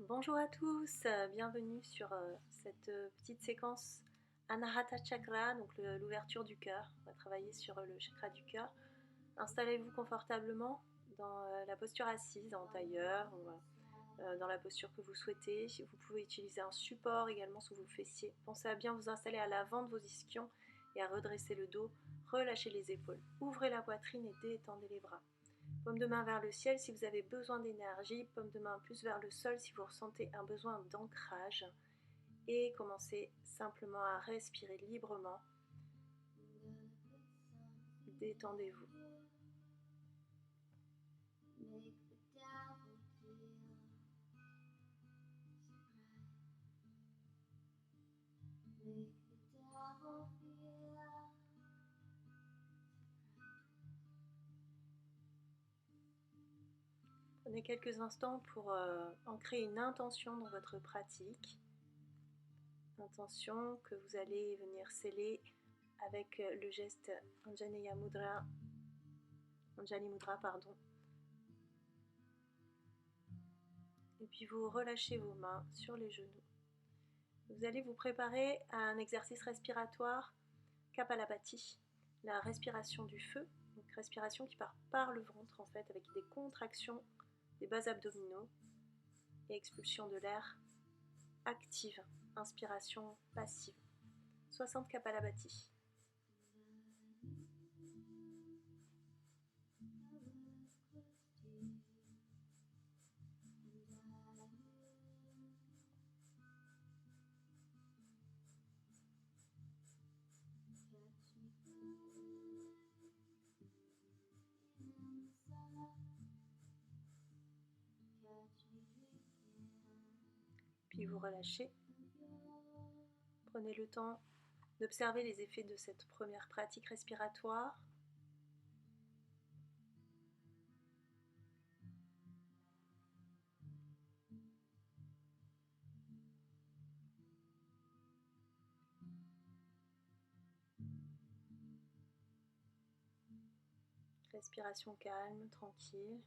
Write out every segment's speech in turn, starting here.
Bonjour à tous, bienvenue sur cette petite séquence Anahata Chakra, donc l'ouverture du cœur. On va travailler sur le chakra du cœur. Installez-vous confortablement dans la posture assise, en tailleur, ou dans la posture que vous souhaitez. Vous pouvez utiliser un support également sous vos fessiers. Pensez à bien vous installer à l'avant de vos ischions et à redresser le dos, relâchez les épaules. Ouvrez la poitrine et détendez les bras. Paume de main vers le ciel si vous avez besoin d'énergie, paume de main plus vers le sol si vous ressentez un besoin d'ancrage. Et commencez simplement à respirer librement. Détendez-vous. Prenez quelques instants pour ancrer une intention dans votre pratique. Intention que vous allez venir sceller avec le geste Anjali Mudra, pardon. Et puis vous relâchez vos mains sur les genoux. Vous allez vous préparer à un exercice respiratoire Kapalabhati, la respiration du feu, donc respiration qui part par le ventre en fait, avec des contractions des bas abdominaux et expulsion de l'air active, inspiration passive. 60 Kapalabhati. Puis vous relâchez. Prenez le temps d'observer les effets de cette première pratique respiratoire. Respiration calme, tranquille.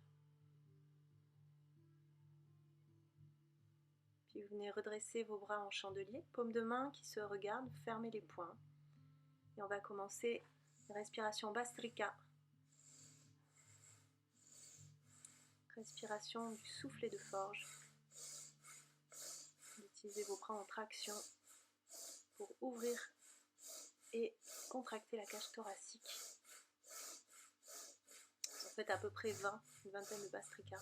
Puis vous venez redresser vos bras en chandelier, paume de main qui se regarde, fermez les poings. Et on va commencer une respiration Bhastrika. Respiration du soufflet de forge. Utilisez vos bras en traction pour ouvrir et contracter la cage thoracique. En fait à peu près 20, une vingtaine de Bhastrika.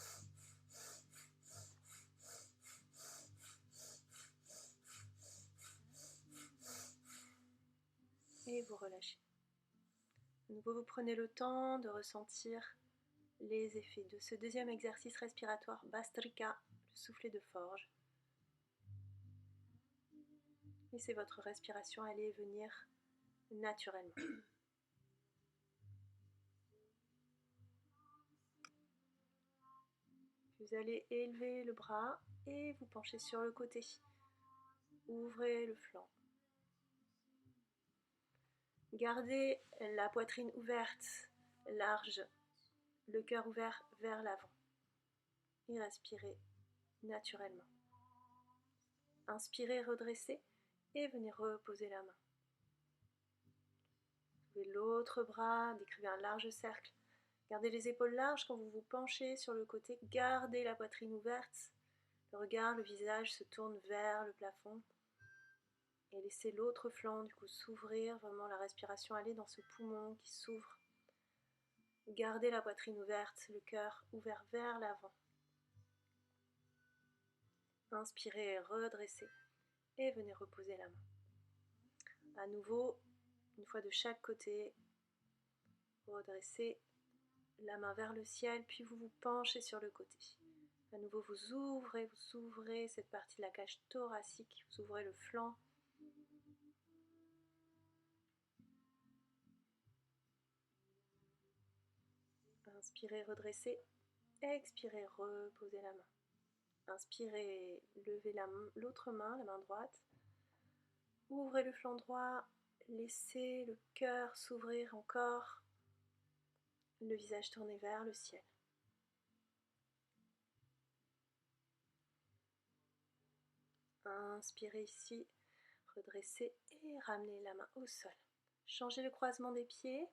Et vous relâchez. De nouveau, vous prenez le temps de ressentir les effets de ce deuxième exercice respiratoire Bhastrika, le soufflet de forge. Laissez votre respiration aller et venir naturellement. Vous allez élever le bras et vous penchez sur le côté. Ouvrez le flanc. Gardez la poitrine ouverte, large, le cœur ouvert vers l'avant. Et respirez naturellement. Inspirez, redressez et venez reposer la main. Levez l'autre bras, décrivez un large cercle. Gardez les épaules larges quand vous vous penchez sur le côté. Gardez la poitrine ouverte. Le regard, le visage se tourne vers le plafond. Et laissez l'autre flanc du coup s'ouvrir, vraiment la respiration aller dans ce poumon qui s'ouvre. Gardez la poitrine ouverte, le cœur ouvert vers l'avant. Inspirez, redressez et venez reposer la main. À nouveau, une fois de chaque côté, redressez la main vers le ciel, puis vous vous penchez sur le côté. À nouveau, vous ouvrez cette partie de la cage thoracique, vous ouvrez le flanc. Inspirez, redressez. Expirez, reposez la main. Inspirez, levez l'autre main, la main droite. Ouvrez le flanc droit, laissez le cœur s'ouvrir encore. Le visage tourné vers le ciel. Inspirez ici, redressez et ramenez la main au sol. Changez le croisement des pieds.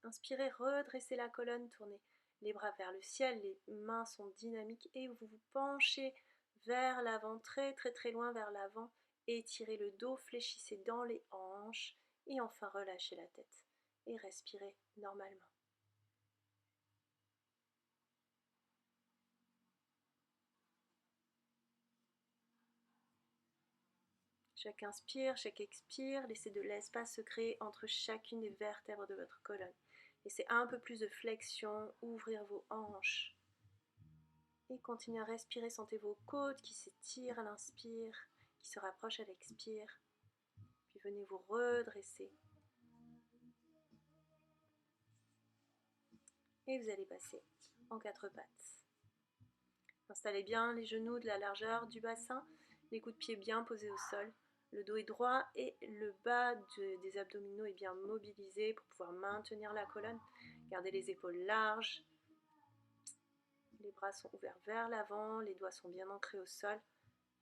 Inspirez, redressez la colonne, tournez les bras vers le ciel, les mains sont dynamiques et vous vous penchez vers l'avant, très très très loin vers l'avant. Étirez le dos, fléchissez dans les hanches et enfin relâchez la tête et respirez normalement. Chaque inspire, chaque expire, laissez de l'espace se créer entre chacune des vertèbres de votre colonne. Laissez un peu plus de flexion, ouvrir vos hanches. Et continuez à respirer, sentez vos côtes qui s'étirent à l'inspire, qui se rapprochent à l'expire. Puis venez vous redresser. Et vous allez passer en 4 pattes. Installez bien les genoux de la largeur du bassin, les coudes de pied bien posés au sol. Le dos est droit et le bas des abdominaux est bien mobilisé pour pouvoir maintenir la colonne. Gardez les épaules larges. Les bras sont ouverts vers l'avant, les doigts sont bien ancrés au sol.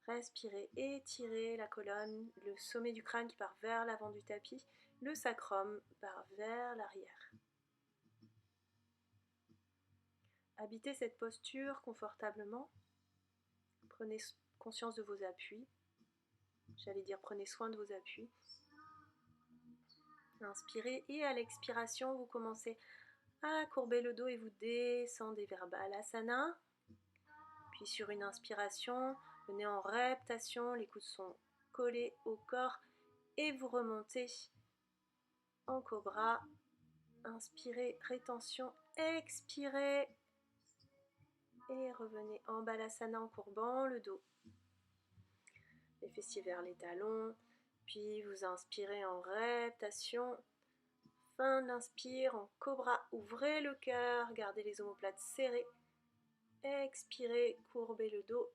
Respirez, étirez la colonne, le sommet du crâne qui part vers l'avant du tapis, le sacrum part vers l'arrière. Habitez cette posture confortablement. Prenez conscience de vos appuis. J'allais dire prenez soin de vos appuis. Inspirez et à l'expiration, vous commencez à courber le dos et vous descendez vers Balasana. Puis sur une inspiration, venez en reptation, les coudes sont collés au corps et vous remontez en cobra. Inspirez, rétention, expirez et revenez en Balasana en courbant le dos. Les fessiers vers les talons, puis vous inspirez en reptation. Fin d'inspire en cobra, ouvrez le cœur, gardez les omoplates serrées. Expirez, courbez le dos,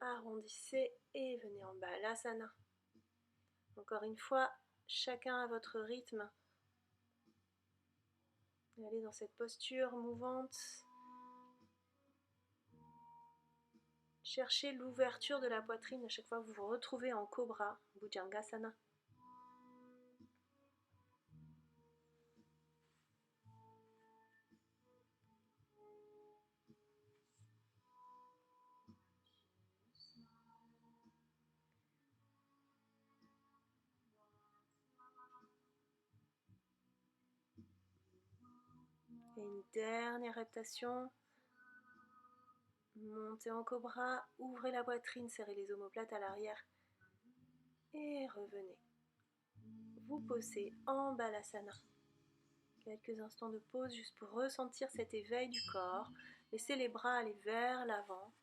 arrondissez et venez en Balasana. Encore une fois, chacun à votre rythme. Allez dans cette posture mouvante. Cherchez l'ouverture de la poitrine à chaque fois que vous vous retrouvez en cobra, Bhujangasana. Et une dernière reptation. Montez en cobra, ouvrez la poitrine, serrez les omoplates à l'arrière et revenez. Vous posez en Balasana. Quelques instants de pause juste pour ressentir cet éveil du corps. Laissez les bras aller vers l'avant.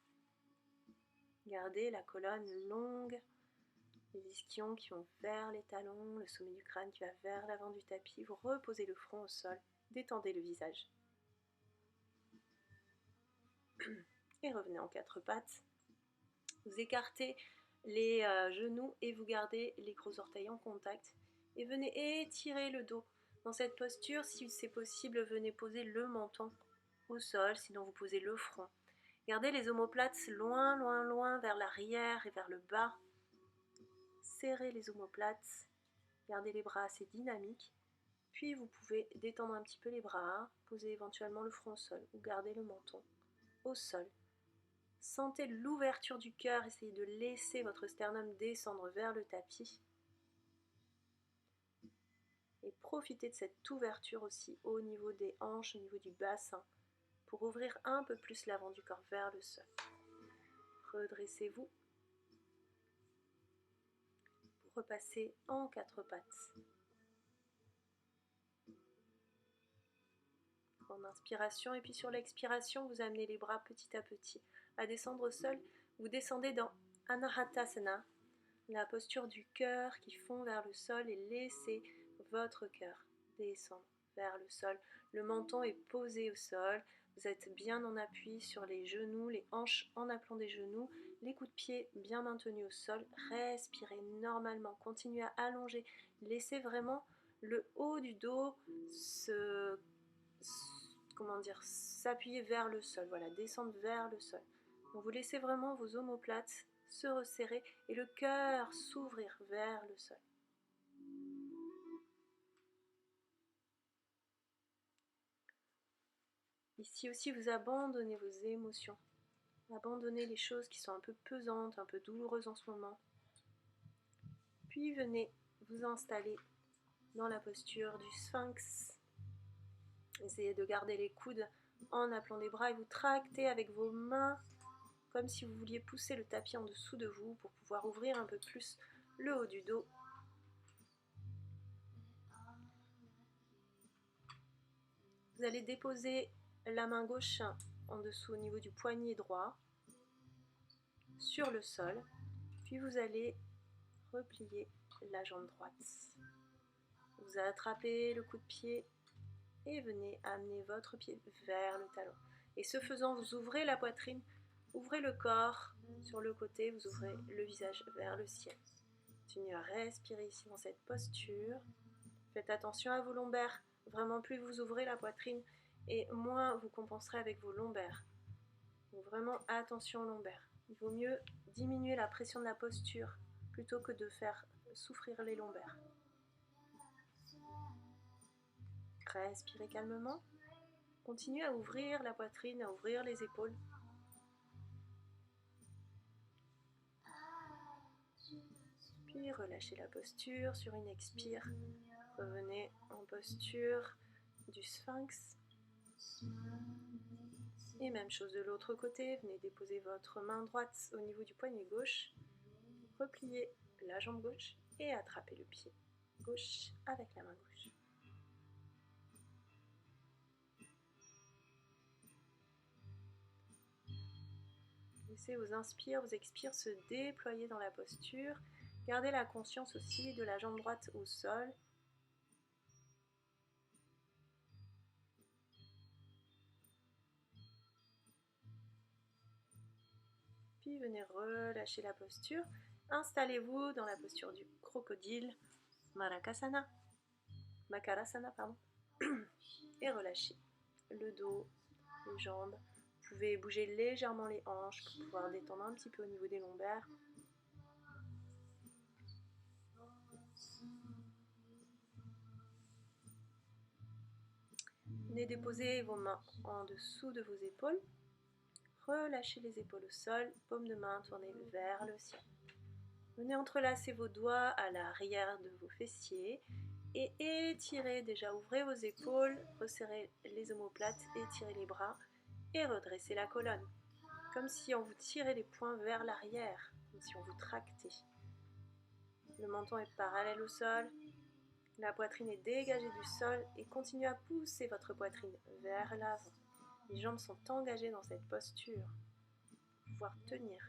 Gardez la colonne longue, les ischions qui vont vers les talons, le sommet du crâne qui va vers l'avant du tapis. Vous reposez le front au sol, détendez le visage. Et revenez en 4 pattes. Vous écartez les genoux et vous gardez les gros orteils en contact. Et venez étirer le dos. Dans cette posture, si c'est possible, venez poser le menton au sol, sinon vous posez le front. Gardez les omoplates loin, loin, loin vers l'arrière et vers le bas. Serrez les omoplates. Gardez les bras assez dynamiques. Puis vous pouvez détendre un petit peu les bras, poser éventuellement le front au sol ou garder le menton au sol. Sentez l'ouverture du cœur, essayez de laisser votre sternum descendre vers le tapis. Et profitez de cette ouverture aussi au niveau des hanches, au niveau du bassin, pour ouvrir un peu plus l'avant du corps vers le sol. Redressez-vous pour repasser en 4 pattes. En inspiration et puis sur l'expiration, vous amenez les bras petit à petit à descendre au sol. Vous descendez dans Anahatasana, la posture du cœur qui fond vers le sol et laissez votre cœur descendre vers le sol. Le menton est posé au sol. Vous êtes bien en appui sur les genoux, les hanches en appelant des genoux, les coups de pied bien maintenus au sol. Respirez normalement, continuez à allonger. Laissez vraiment le haut du dos s'appuyer vers le sol, voilà, descendre vers le sol. Donc vous laissez vraiment vos omoplates se resserrer et le cœur s'ouvrir vers le sol. Ici aussi, vous abandonnez vos émotions. Abandonnez les choses qui sont un peu pesantes, un peu douloureuses en ce moment. Puis venez vous installer dans la posture du sphinx. Essayez de garder les coudes en appelant les bras et vous tractez avec vos mains comme si vous vouliez pousser le tapis en dessous de vous pour pouvoir ouvrir un peu plus le haut du dos. Vous allez déposer la main gauche en dessous au niveau du poignet droit sur le sol, puis vous allez replier la jambe droite. Vous attrapez le coup de pied et venez amener votre pied vers le talon. Et ce faisant, vous ouvrez la poitrine, ouvrez le corps sur le côté, vous ouvrez le visage vers le ciel. Continuez à respirer ici dans cette posture. Faites attention à vos lombaires. Vraiment, plus vous ouvrez la poitrine et moins vous compenserez avec vos lombaires. Donc vraiment, attention aux lombaires. Il vaut mieux diminuer la pression de la posture plutôt que de faire souffrir les lombaires. Respirez calmement. Continuez à ouvrir la poitrine, à ouvrir les épaules. Puis relâchez la posture sur une expire. Revenez en posture du sphinx. Et même chose de l'autre côté, venez déposer votre main droite au niveau du poignet gauche. Repliez la jambe gauche et attrapez le pied gauche avec la main gauche. Laissez vos inspires, vos expires se déployer dans la posture. Gardez la conscience aussi de la jambe droite au sol. Puis venez relâcher la posture. Installez-vous dans la posture du crocodile, Makarasana, pardon. Et relâchez le dos, les jambes. Vous pouvez bouger légèrement les hanches pour pouvoir détendre un petit peu au niveau des lombaires. Venez déposer vos mains en dessous de vos épaules. Relâchez les épaules au sol, paume de main tournée vers le ciel. Venez entrelacer vos doigts à l'arrière de vos fessiers et étirez déjà, ouvrez vos épaules, resserrez les omoplates, étirez les bras et redressez la colonne. Comme si on vous tirait les poings vers l'arrière, comme si on vous tractait. Le menton est parallèle au sol, la poitrine est dégagée du sol et continuez à pousser votre poitrine vers l'avant. Les jambes sont engagées dans cette posture pour pouvoir tenir.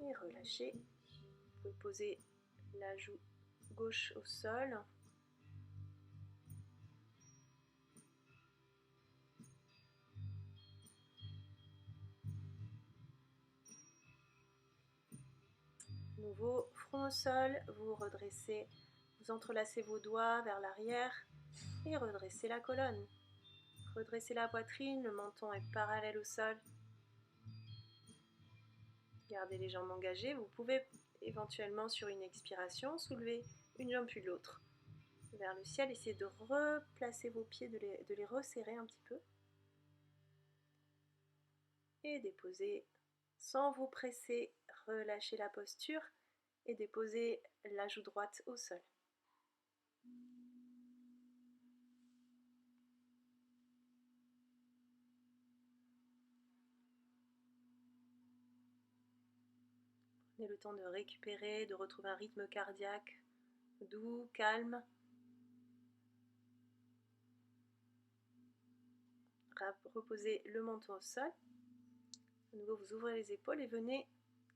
Et relâchez. Vous pouvez poser la joue gauche au sol. Nouveau front au sol, vous redressez, vous entrelacez vos doigts vers l'arrière et redressez la colonne. Redressez la poitrine, le menton est parallèle au sol. Gardez les jambes engagées, vous pouvez éventuellement sur une expiration soulever une jambe puis l'autre vers le ciel. Essayez de replacer vos pieds, de les resserrer un petit peu. Et déposez sans vous presser, relâchez la posture et déposez la joue droite au sol. Prenez le temps de récupérer, de retrouver un rythme cardiaque doux, calme. Reposez le menton au sol. De nouveau, vous ouvrez les épaules et venez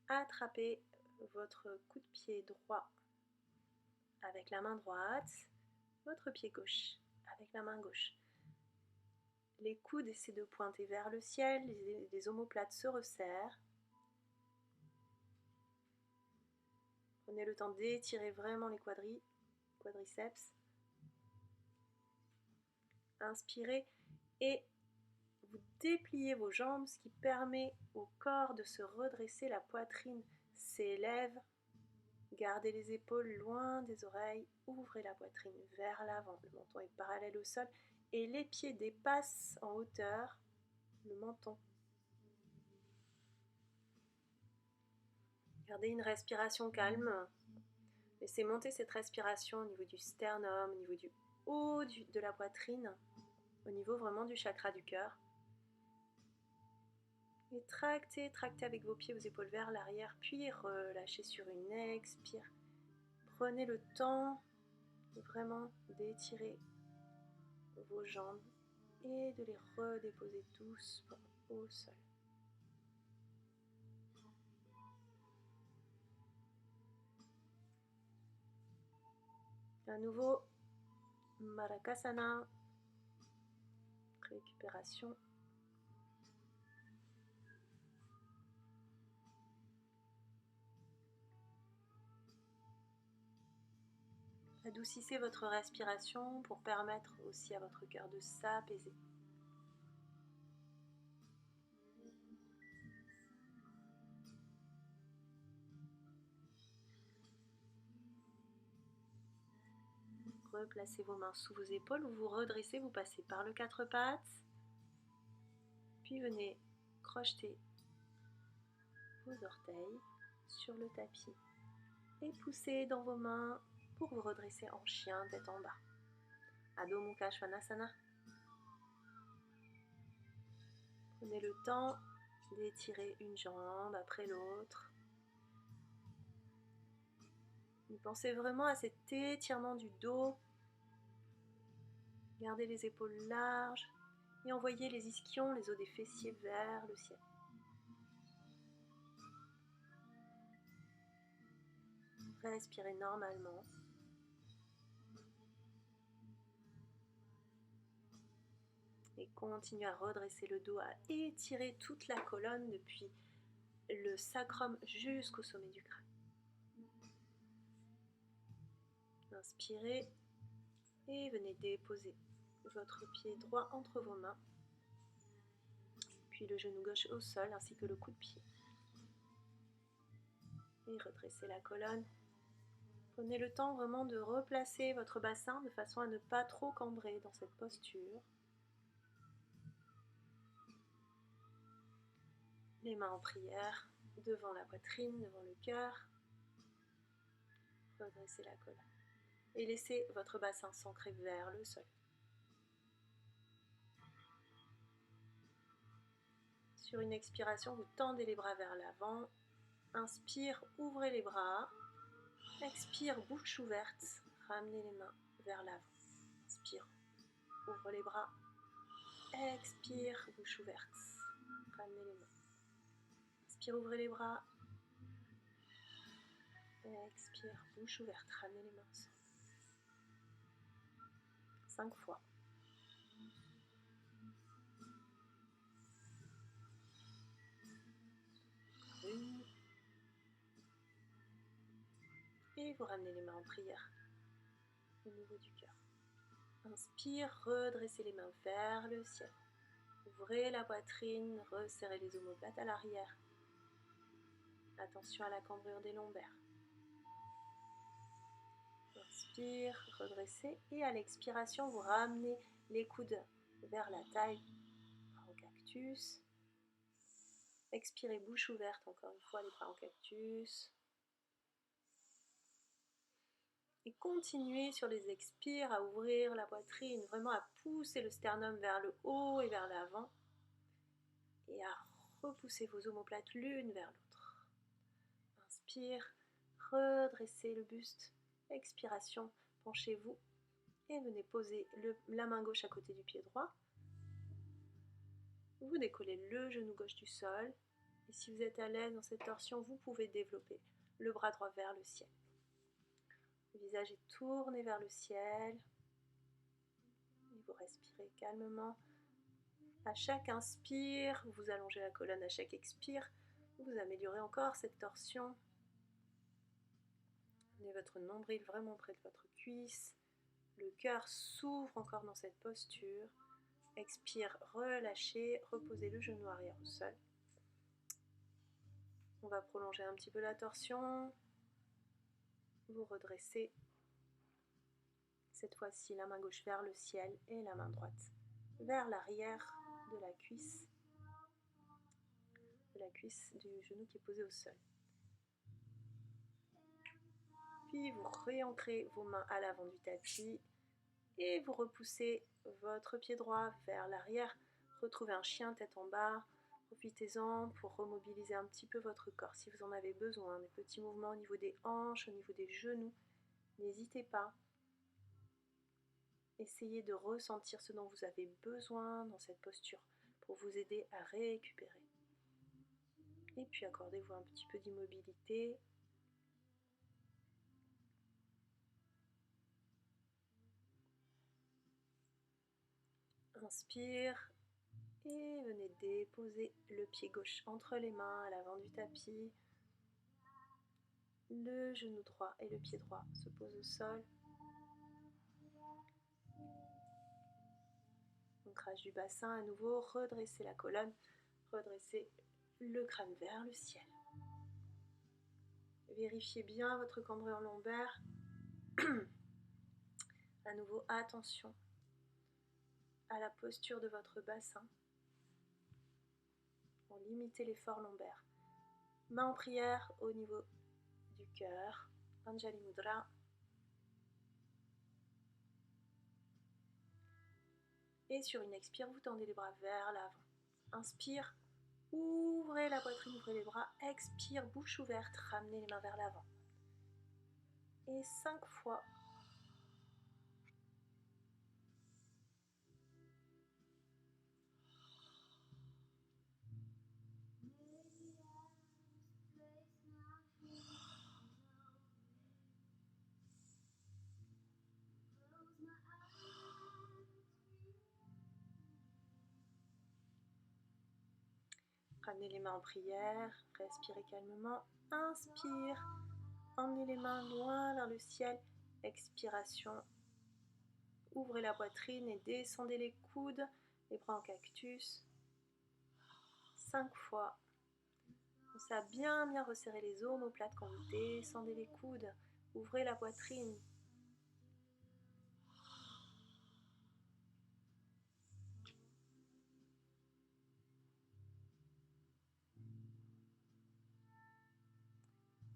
attraper votre coup de pied droit avec la main droite, votre pied gauche avec la main gauche. Les coudes essaient de pointer vers le ciel, les omoplates se resserrent. Prenez le temps d'étirer vraiment les quadriceps. Inspirez et Vous dépliez vos jambes, ce qui permet au corps de se redresser, la poitrine s'élève. Gardez les épaules loin des oreilles, ouvrez la poitrine vers l'avant, le menton est parallèle au sol et les pieds dépassent en hauteur le menton. Gardez une respiration calme, laissez monter cette respiration au niveau du sternum, au niveau du haut de la poitrine, au niveau vraiment du chakra du cœur. Et tractez avec vos pieds, vos épaules vers l'arrière, puis relâchez sur une expire. Prenez le temps de vraiment d'étirer vos jambes et de les redéposer doucement au sol. À nouveau, Marakasana, récupération. Adoucissez votre respiration pour permettre aussi à votre cœur de s'apaiser. Replacez vos mains sous vos épaules, vous vous redressez, vous passez par le quatre pattes, puis venez crocheter vos orteils sur le tapis et poussez dans vos mains pour vous redresser en chien tête en bas. Adho Mukha Svanasana. Prenez le temps d'étirer une jambe après l'autre. Pensez vraiment à cet étirement du dos. Gardez les épaules larges et envoyez les ischions, les os des fessiers vers le ciel. Respirez normalement. Et continuez à redresser le dos, à étirer toute la colonne depuis le sacrum jusqu'au sommet du crâne. Inspirez et venez déposer votre pied droit entre vos mains, puis le genou gauche au sol ainsi que le coup de pied. Et redressez la colonne. Prenez le temps vraiment de replacer votre bassin de façon à ne pas trop cambrer dans cette posture. Les mains en prière, devant la poitrine, devant le cœur. Redressez la colonne. Et laissez votre bassin s'ancrer vers le sol. Sur une expiration, vous tendez les bras vers l'avant. Inspire, ouvrez les bras. Expire, bouche ouverte. Ramenez les mains vers l'avant. Inspire, ouvre les bras. Expire, bouche ouverte. Ramenez les mains. Inspire, ouvrez les bras. Expire, bouche ouverte. Ramenez les mains au sol. 5 fois. Une. Et vous ramenez les mains en prière au niveau du cœur. Inspire, redressez les mains vers le ciel. Ouvrez la poitrine, resserrez les omoplates à l'arrière. Attention à la cambrure des lombaires. Inspire, redressez et à l'expiration, vous ramenez les coudes vers la taille, bras en cactus. Expirez, bouche ouverte, encore une fois, les bras en cactus. Et continuez sur les expires à ouvrir la poitrine, vraiment à pousser le sternum vers le haut et vers l'avant. Et à repousser vos omoplates l'une vers l'autre. Inspire, redressez le buste. Expiration, penchez-vous et venez poser la main gauche à côté du pied droit. Vous décollez le genou gauche du sol. Et si vous êtes à l'aise dans cette torsion, vous pouvez développer le bras droit vers le ciel. Le visage est tourné vers le ciel. Et vous respirez calmement. À chaque inspire, vous allongez la colonne. À chaque expire, vous améliorez encore cette torsion. Prenez votre nombril vraiment près de votre cuisse. Le cœur s'ouvre encore dans cette posture. Expire, relâchez, reposez le genou arrière au sol. On va prolonger un petit peu la torsion. Vous redressez. Cette fois-ci, la main gauche vers le ciel et la main droite vers l'arrière de la cuisse du genou qui est posé au sol. Puis vous réancrez vos mains à l'avant du tapis et vous repoussez votre pied droit vers l'arrière. Retrouvez un chien tête en bas. Profitez-en pour remobiliser un petit peu votre corps si vous en avez besoin. Des petits mouvements au niveau des hanches, au niveau des genoux. N'hésitez pas. Essayez de ressentir ce dont vous avez besoin dans cette posture pour vous aider à récupérer. Et puis accordez-vous un petit peu d'immobilité. Inspire et venez déposer le pied gauche entre les mains à l'avant du tapis. Le genou droit et le pied droit se posent au sol. Ancrage du bassin à nouveau, redressez la colonne, redressez le crâne vers le ciel. Vérifiez bien votre cambrure lombaire. À nouveau, attention à la posture de votre bassin pour limiter l'effort lombaire. Main en prière au niveau du cœur, Anjali Mudra. Et sur une expire, vous tendez les bras vers l'avant. Inspire, ouvrez la poitrine, ouvrez les bras. Expire, bouche ouverte, ramenez les mains vers l'avant. Et 5 fois. Ramenez les mains en prière, respirez calmement. Inspire, emmenez les mains loin vers le ciel. Expiration, ouvrez la poitrine et descendez les coudes, les bras en cactus. 5 fois. Pensez à bien resserrer les omoplates quand vous descendez les coudes. Ouvrez la poitrine.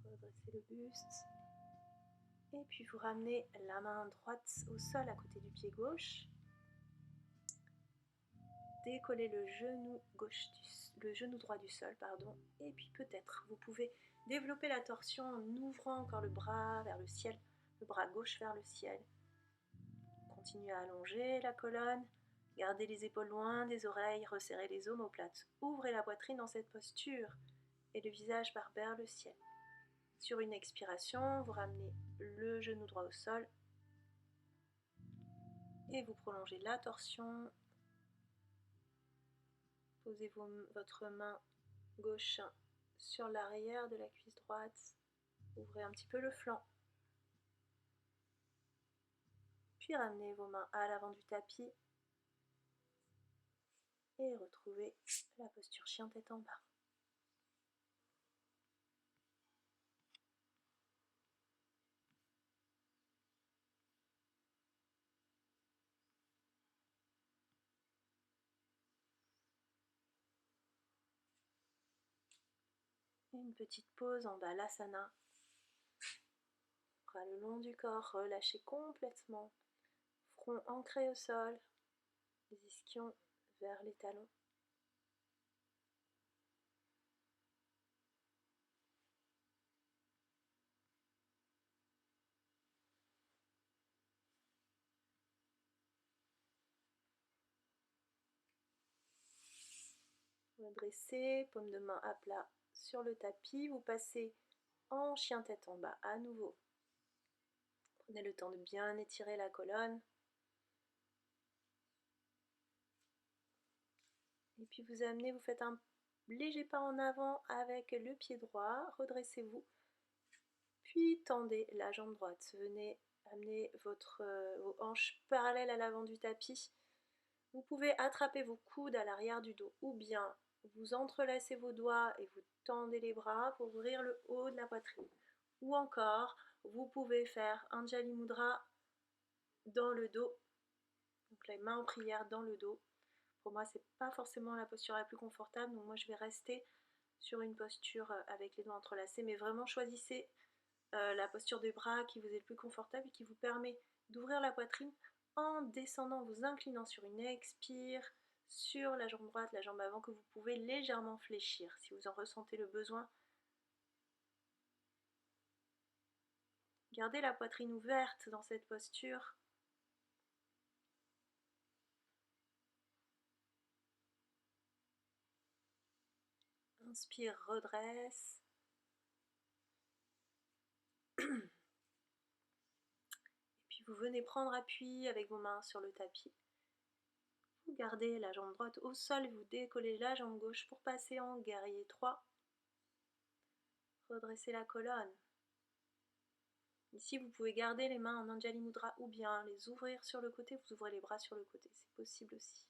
Redressez le buste. Et puis vous ramenez la main droite au sol à côté du pied gauche. Décollez le genou droit du sol, et puis peut-être vous pouvez développer la torsion en ouvrant encore le bras vers le ciel, le bras gauche vers le ciel. Continuez à allonger la colonne, gardez les épaules loin des oreilles, resserrez les omoplates, ouvrez la poitrine dans cette posture et le visage part vers le ciel. Sur une expiration, vous ramenez le genou droit au sol et vous prolongez la torsion. Posez votre main gauche sur l'arrière de la cuisse droite. Ouvrez un petit peu le flanc. Puis ramenez vos mains à l'avant du tapis. Et retrouvez la posture chien tête en bas. Et une petite pause en Balasana. Bras le long du corps, relâchez complètement. Front ancré au sol, les ischions vers les talons. Redressez, paume de main à plat sur le tapis. Vous passez en chien tête en bas à nouveau. Prenez le temps de bien étirer la colonne. Et puis vous faites un léger pas en avant avec le pied droit. Redressez-vous. Puis tendez la jambe droite. Venez amener vos hanches parallèles à l'avant du tapis. Vous pouvez attraper vos coudes à l'arrière du dos ou bien vous entrelacez vos doigts et vous tendez les bras pour ouvrir le haut de la poitrine. Ou encore, vous pouvez faire Anjali Mudra dans le dos, donc les mains en prière dans le dos. Pour moi, c'est pas forcément la posture la plus confortable, donc moi je vais rester sur une posture avec les doigts entrelacés, mais vraiment choisissez la posture des bras qui vous est le plus confortable et qui vous permet d'ouvrir la poitrine en descendant, vous inclinant sur une expire, sur la jambe droite, la jambe avant, que vous pouvez légèrement fléchir si vous en ressentez le besoin. Gardez la poitrine ouverte dans cette posture. Inspire, redresse. Et puis vous venez prendre appui avec vos mains sur le tapis. Vous gardez la jambe droite au sol, vous décollez la jambe gauche pour passer en guerrier 3. Redressez la colonne. Ici, vous pouvez garder les mains en Anjali Mudra ou bien les ouvrir sur le côté, vous ouvrez les bras sur le côté, c'est possible aussi.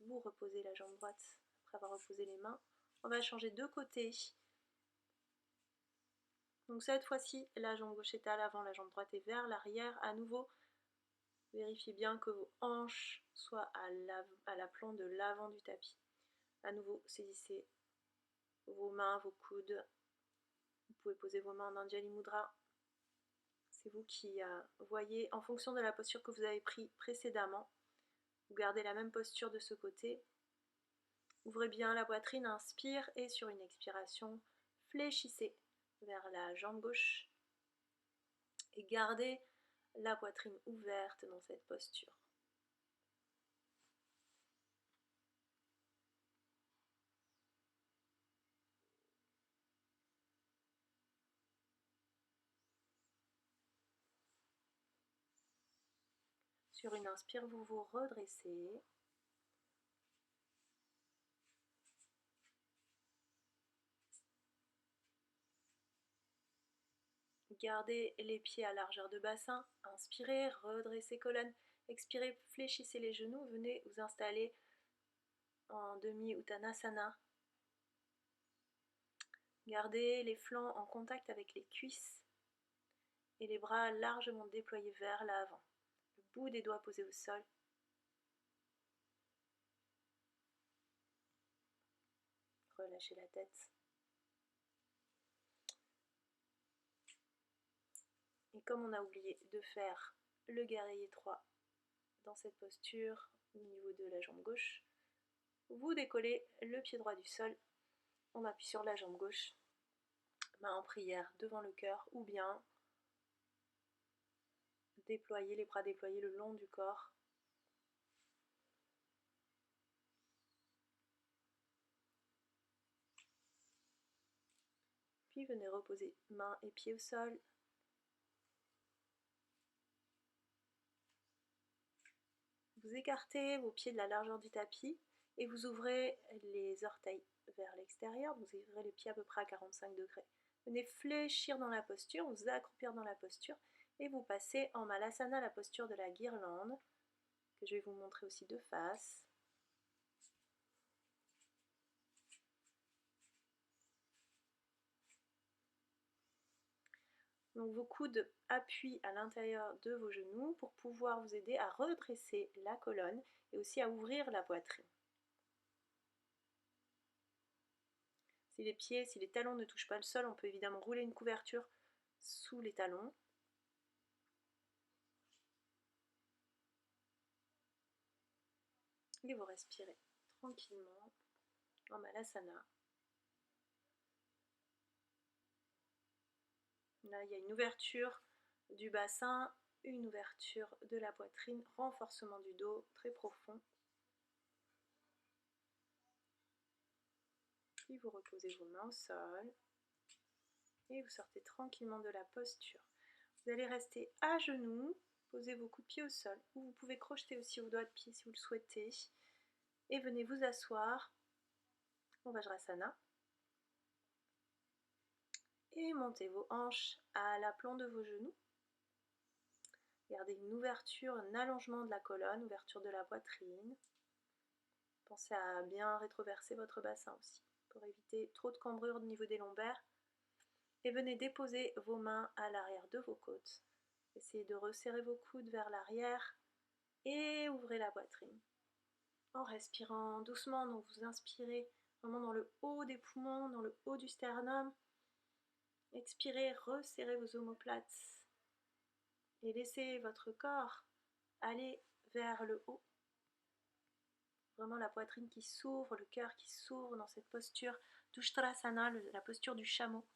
Vous reposez la jambe droite après avoir reposé les mains. On va changer de côté. Donc cette fois-ci, la jambe gauche est à l'avant, la jambe droite est vers l'arrière. À nouveau, vérifiez bien que vos hanches soient à l'aplomb de l'avant du tapis. À nouveau, saisissez vos mains, vos coudes. Vous pouvez poser vos mains en Anjali Mudra. C'est vous qui voyez en fonction de la posture que vous avez prise précédemment. Vous gardez la même posture de ce côté. Ouvrez bien la poitrine, inspire et sur une expiration, fléchissez vers la jambe gauche et gardez la poitrine ouverte dans cette posture. Sur une inspire, vous vous redressez. Gardez les pieds à largeur de bassin. Inspirez, redressez colonne. Expirez, fléchissez les genoux. Venez vous installer en demi-uttanasana. Gardez les flancs en contact avec les cuisses et les bras largement déployés vers l'avant. Le bout des doigts posés au sol. Relâchez la tête. Et comme on a oublié de faire le guerrier 3 dans cette posture au niveau de la jambe gauche, vous décollez le pied droit du sol, on appuie sur la jambe gauche, main en prière devant le cœur, ou bien déployer les bras déployés le long du corps. Puis venez reposer mains et pieds au sol. Vous écartez vos pieds de la largeur du tapis et vous ouvrez les orteils vers l'extérieur. Vous ouvrez les pieds à peu près à 45 degrés. Venez fléchir dans la posture, vous accroupir dans la posture et vous passez en Malasana, la posture de la guirlande, que je vais vous montrer aussi de face. Donc vos coudes appuient à l'intérieur de vos genoux pour pouvoir vous aider à redresser la colonne et aussi à ouvrir la poitrine. Si les pieds, si les talons ne touchent pas le sol, on peut évidemment rouler une couverture sous les talons. Et vous respirez tranquillement en Malasana. Là, il y a une ouverture du bassin, une ouverture de la poitrine, renforcement du dos très profond. Puis vous reposez vos mains au sol et vous sortez tranquillement de la posture. Vous allez rester à genoux, posez vos coups de pied au sol, ou vous pouvez crocheter aussi vos doigts de pied si vous le souhaitez. Et venez vous asseoir en Vajrasana. Et montez vos hanches à l'aplomb de vos genoux. Gardez une ouverture, un allongement de la colonne, ouverture de la poitrine. Pensez à bien rétroverser votre bassin aussi, pour éviter trop de cambrure au niveau des lombaires. Et venez déposer vos mains à l'arrière de vos côtes. Essayez de resserrer vos coudes vers l'arrière et ouvrez la poitrine. En respirant doucement, donc vous inspirez vraiment dans le haut des poumons, dans le haut du sternum. Expirez, resserrez vos omoplates et laissez votre corps aller vers le haut. Vraiment la poitrine qui s'ouvre, le cœur qui s'ouvre dans cette posture d'Ushtrasana, la posture du chameau.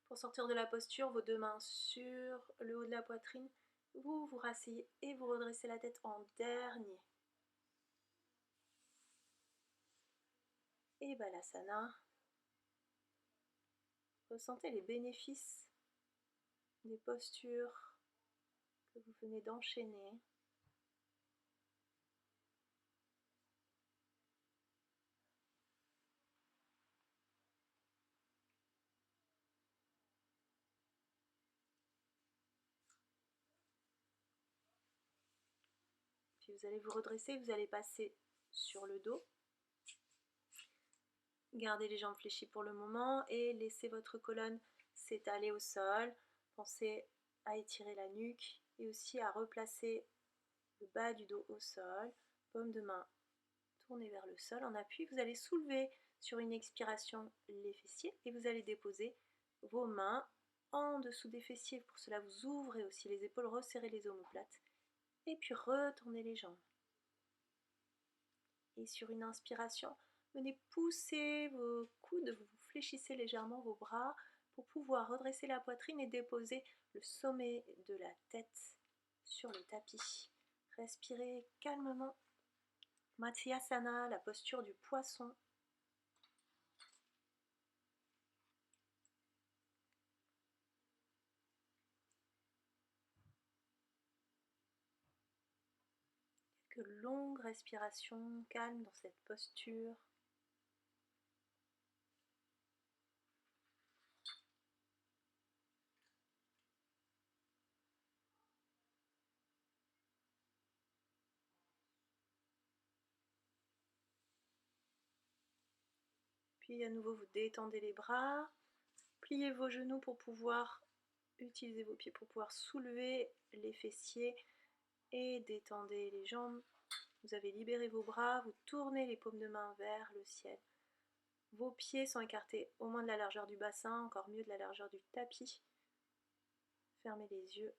Pour sortir de la posture, vos deux mains sur le haut de la poitrine, vous vous rasseyez et vous redressez la tête en dernier. Et Balasana. Ressentez les bénéfices des postures que vous venez d'enchaîner. Puis vous allez vous redresser, vous allez passer sur le dos. Gardez les jambes fléchies pour le moment et laissez votre colonne s'étaler au sol. Pensez à étirer la nuque et aussi à replacer le bas du dos au sol. Paume de main tournée vers le sol. En appui, vous allez soulever sur une expiration les fessiers et vous allez déposer vos mains en dessous des fessiers. Pour cela, vous ouvrez aussi les épaules, resserrez les omoplates et puis retournez les jambes. Et sur une inspiration, venez pousser vos coudes, vous fléchissez légèrement vos bras pour pouvoir redresser la poitrine et déposer le sommet de la tête sur le tapis. Respirez calmement. Matsyasana, la posture du poisson. Quelques longues respirations calmes dans cette posture. Puis à nouveau, vous détendez les bras, pliez vos genoux pour pouvoir utiliser vos pieds pour pouvoir soulever les fessiers et détendez les jambes. Vous avez libéré vos bras, vous tournez les paumes de main vers le ciel. Vos pieds sont écartés au moins de la largeur du bassin, encore mieux de la largeur du tapis. Fermez les yeux.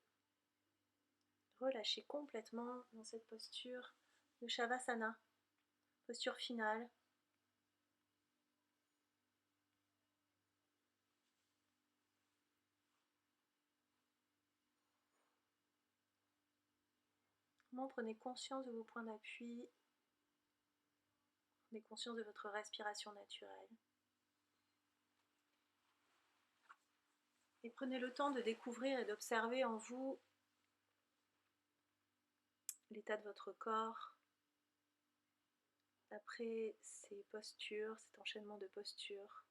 Relâchez complètement dans cette posture de Shavasana, posture finale. Prenez conscience de vos points d'appui, prenez conscience de votre respiration naturelle. Et prenez le temps de découvrir et d'observer en vous l'état de votre corps après ces postures, cet enchaînement de postures.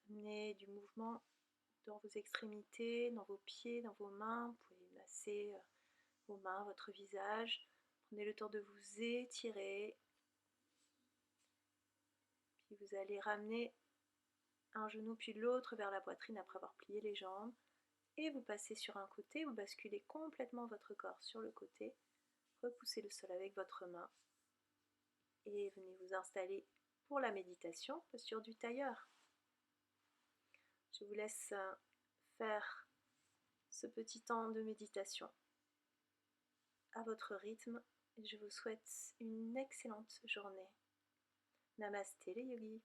Amenez du mouvement dans vos extrémités, dans vos pieds, dans vos mains. Vous pouvez masser vos mains, votre visage. Prenez le temps de vous étirer. Puis vous allez ramener un genou puis l'autre vers la poitrine après avoir plié les jambes. Et vous passez sur un côté, vous basculez complètement votre corps sur le côté. Repoussez le sol avec votre main. Et venez vous installer pour la méditation, posture du tailleur. Je vous laisse faire ce petit temps de méditation à votre rythme et je vous souhaite une excellente journée. Namasté les yogis.